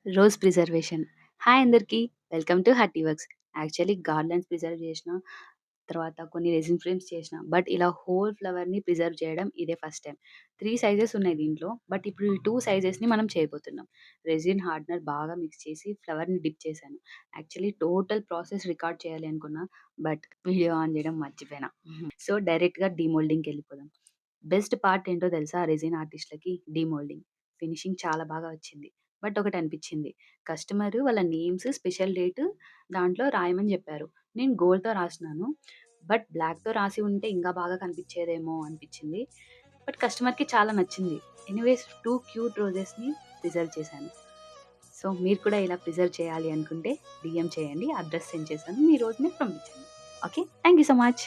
Rose preservation. Hi అందరికీ. Welcome to hearty works. Actually garlands preserve చేసిన, తర్వాత కొన్ని రెసిన్ ఫ్రేమ్స్ చేసిన. బట్ ఇలా హోల్ ఫ్లవర్‌ని ప్రిజర్వ్ చేయడం ఇదే ఫస్ట్ టైమ్. 3 సైజెస్ ఉన్నాయి దీంట్లో. బట్ ఇప్పుడు ఈ 2 సైజెస్‌ని మనం చేయబోతున్నాం. రెసిన్ హార్డనర్ బాగా మిక్స్ చేసి ఫ్లవర్‌ని డిప్ చేశాను. యాక్చువల్లీ టోటల్ ప్రాసెస్ రికార్డ్ చేయాలి అనుకున్నా. బట్ వీడియో ఆన్ చేయడం మర్చిపోయినా. సో, డైరెక్ట్‌గా డీమోల్డింగ్‌కెళ్ళిపోదాం. బెస్ట్ పార్ట్ ఏంటో తెలుసా రెసిన్ ఆర్టిస్ట్‌లకి? డీమోల్డింగ్. ఫినిషింగ్ చాలా బాగా వచ్చింది. బట్ ఒకటనిపిచ్చింది. కస్టమరు వాళ్ళ నేమ్స్, స్పెషల్ డేట్ దాంట్లో రాయమని జెప్పారు. నేను గోల్డ్‌తో రాసినాను. బట్ బ్లాక్‌తో రాసి ఉంటే ఇంకా బాగా కనిపిచ్చేదేమో అనిపిచ్చింది. బట్ కస్టమర్‌కి చాలా నచ్చింది. ఎనీవేస్ 2 క్యూట్ రోజెస్‌ని ప్రిజర్వ్ చేశాను. సో, మీరు కూడా ఇలా ప్రిజర్వ్ చేయాలి అనుకుంటే డీఎం చేయండి. అడ్రెస్ సెండ్ చేశాను. మీ రోజుని పంపించండి. Okay. Thank you so much.